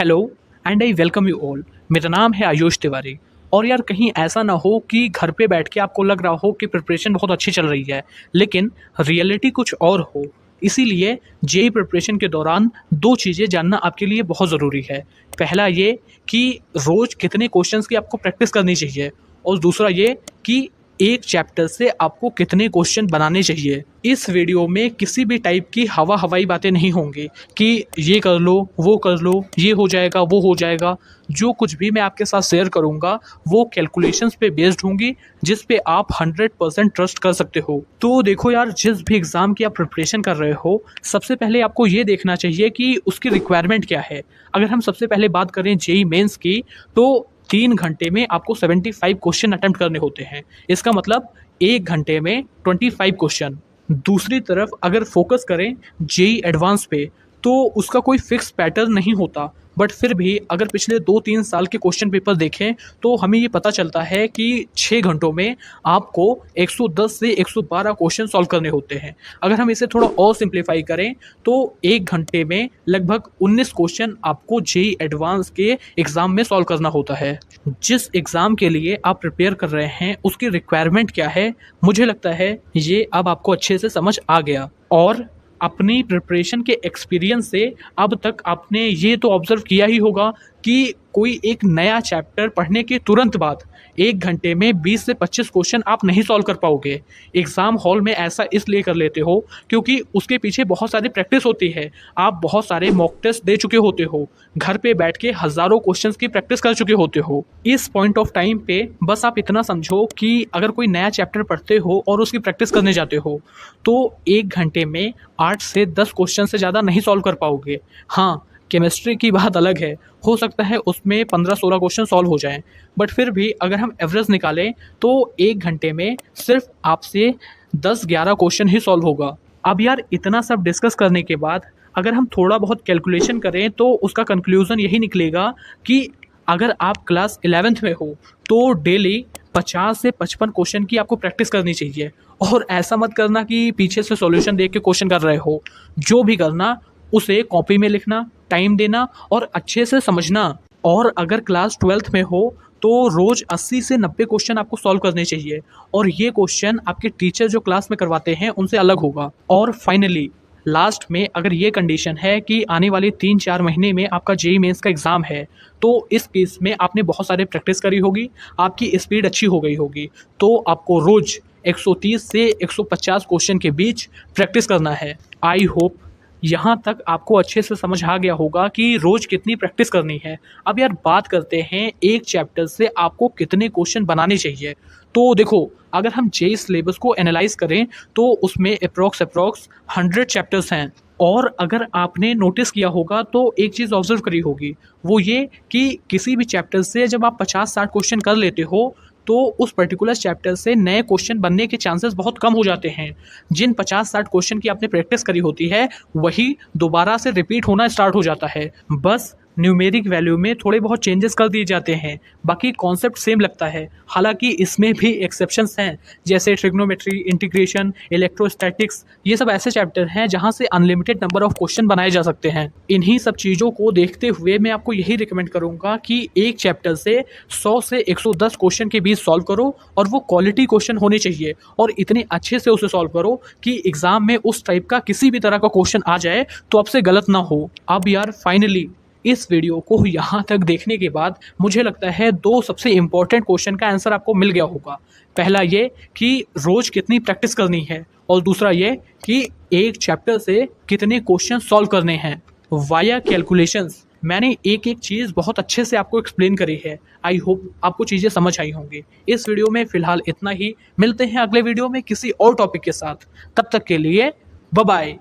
Hello and I welcome you all. मेरा नाम है आयुष तिवारी। और यार कहीं ऐसा ना हो कि घर पे बैठ के आपको लग रहा हो कि प्रिपरेशन बहुत अच्छी चल रही है, लेकिन रियलिटी कुछ और हो। इसीलिए जेई प्रिपरेशन के दौरान दो चीज़ें जानना आपके लिए बहुत ज़रूरी है। पहला ये कि रोज़ कितने क्वेश्चंस की आपको प्रैक्टिस करनी चाहिए, और दूसरा ये कि एक चैप्टर से आपको कितने क्वेश्चन बनाने चाहिए। इस वीडियो में किसी भी टाइप की हवाई बातें नहीं होंगी कि ये कर लो, वो कर लो, ये हो जाएगा, वो हो जाएगा। जो कुछ भी मैं आपके साथ शेयर करूंगा वो कैलकुलेशंस पे बेस्ड होंगी, जिस पे आप 100% ट्रस्ट कर सकते हो। तो देखो यार, जिस भी एग्ज़ाम की आप प्रिपरेशन कर रहे हो, सबसे पहले आपको ये देखना चाहिए कि उसकी रिक्वायरमेंट क्या है। अगर हम सबसे पहले बात करें जेई मेंस की, तो 3 घंटे में आपको 75 क्वेश्चन अटेम्प्ट करने होते हैं। इसका मतलब 1 घंटे में 25 क्वेश्चन। दूसरी तरफ अगर फोकस करें जेई एडवांस पे, तो उसका कोई फिक्स पैटर्न नहीं होता, बट फिर भी अगर पिछले 2-3 साल के क्वेश्चन पेपर देखें तो हमें ये पता चलता है कि 6 घंटों में आपको 110 से 112 क्वेश्चन सॉल्व करने होते हैं। अगर हम इसे थोड़ा और सिंप्लीफाई करें तो 1 घंटे में लगभग 19 क्वेश्चन आपको जेई एडवांस के एग्ज़ाम में सॉल्व करना होता है। जिस एग्ज़ाम के लिए आप प्रिपेयर कर रहे हैं उसकी रिक्वायरमेंट क्या है, मुझे लगता है ये अब आपको अच्छे से समझ आ गया। और अपनी प्रिपरेशन के एक्सपीरियंस से अब तक आपने ये तो ऑब्ज़र्व किया ही होगा कि कोई एक नया चैप्टर पढ़ने के तुरंत बाद 1 घंटे में 20 से 25 क्वेश्चन आप नहीं सॉल्व कर पाओगे। एग्ज़ाम हॉल में ऐसा इसलिए कर लेते हो क्योंकि उसके पीछे बहुत सारी प्रैक्टिस होती है। आप बहुत सारे मॉक टेस्ट दे चुके होते हो, घर पे बैठ के हज़ारों क्वेश्चंस की प्रैक्टिस कर चुके होते हो। इस पॉइंट ऑफ टाइम पे बस आप इतना समझो कि अगर कोई नया चैप्टर पढ़ते हो और उसकी प्रैक्टिस करने जाते हो, तो 1 घंटे में 8 से 10 क्वेश्चन से ज़्यादा नहीं सॉल्व कर पाओगे। हाँ, केमिस्ट्री की बात अलग है, हो सकता है उसमें 15-16 क्वेश्चन सॉल्व हो जाएँ, बट फिर भी अगर हम एवरेज निकालें तो 1 घंटे में सिर्फ आपसे 10-11 क्वेश्चन ही सॉल्व होगा। अब यार इतना सब डिस्कस करने के बाद अगर हम थोड़ा बहुत कैलकुलेशन करें तो उसका कंक्लूज़न यही निकलेगा कि अगर आप क्लास 11th में हो तो डेली 50 से 55 क्वेश्चन की आपको प्रैक्टिस करनी चाहिए। और ऐसा मत करना कि पीछे से सॉल्यूशन देख के क्वेश्चन कर रहे हो। जो भी करना उसे कॉपी में लिखना, टाइम देना और अच्छे से समझना। और अगर क्लास 12th में हो तो रोज़ 80 से 90 क्वेश्चन आपको सॉल्व करने चाहिए, और ये क्वेश्चन आपके टीचर जो क्लास में करवाते हैं उनसे अलग होगा। और फाइनली लास्ट में अगर ये कंडीशन है कि आने वाले 3-4 महीने में आपका जेईई मेंस का एग्ज़ाम है, तो इस केस में आपने बहुत सारे प्रैक्टिस करी होगी, आपकी स्पीड अच्छी हो गई होगी, तो आपको रोज़ 130 से 150 क्वेश्चन के बीच प्रैक्टिस करना है। आई होप यहाँ तक आपको अच्छे से समझ आ गया होगा कि रोज़ कितनी प्रैक्टिस करनी है। अब यार बात करते हैं एक चैप्टर से आपको कितने क्वेश्चन बनाने चाहिए। तो देखो, अगर हम जेईई सिलेबस को एनालाइज करें तो उसमें अप्रॉक्स 100 चैप्टर्स हैं। और अगर आपने नोटिस किया होगा तो एक चीज़ ऑब्जर्व करी होगी, वो ये कि किसी भी चैप्टर से जब आप 50-60 क्वेश्चन कर लेते हो तो उस पर्टिकुलर चैप्टर से नए क्वेश्चन बनने के चांसेस बहुत कम हो जाते हैं। जिन 50-60 क्वेश्चन की आपने प्रैक्टिस करी होती है वही दोबारा से रिपीट होना स्टार्ट हो जाता है। बस न्यूमेरिक वैल्यू में थोड़े बहुत चेंजेस कर दिए जाते हैं, बाकी कॉन्सेप्ट सेम लगता है। हालांकि इसमें भी एक्सेप्शंस हैं, जैसे ट्रिग्नोमेट्री, इंटीग्रेशन, इलेक्ट्रोस्टैटिक्स। ये सब ऐसे चैप्टर हैं जहां से अनलिमिटेड नंबर ऑफ क्वेश्चन बनाए जा सकते हैं। इन्हीं सब चीज़ों को देखते हुए मैं आपको यही रिकमेंड करूंगा कि एक चैप्टर से 100 से 110 क्वेश्चन के बीच सॉल्व करो, और वो क्वालिटी क्वेश्चन होने चाहिए, और इतने अच्छे से उसे सॉल्व करो कि एग्जाम में उस टाइप का किसी भी तरह का क्वेश्चन आ जाए तो आपसे गलत ना हो। अब यार फाइनली इस वीडियो को यहाँ तक देखने के बाद मुझे लगता है दो सबसे इम्पोर्टेंट क्वेश्चन का आंसर आपको मिल गया होगा। पहला ये कि रोज़ कितनी प्रैक्टिस करनी है, और दूसरा ये कि एक चैप्टर से कितने क्वेश्चन सॉल्व करने हैं वाया कैलकुलेशंस। मैंने एक एक चीज़ बहुत अच्छे से आपको एक्सप्लेन करी है। आई होप आपको चीज़ें समझ आई होंगी। इस वीडियो में फ़िलहाल इतना ही। मिलते हैं अगले वीडियो में किसी और टॉपिक के साथ। तब तक के लिए बाय बाय।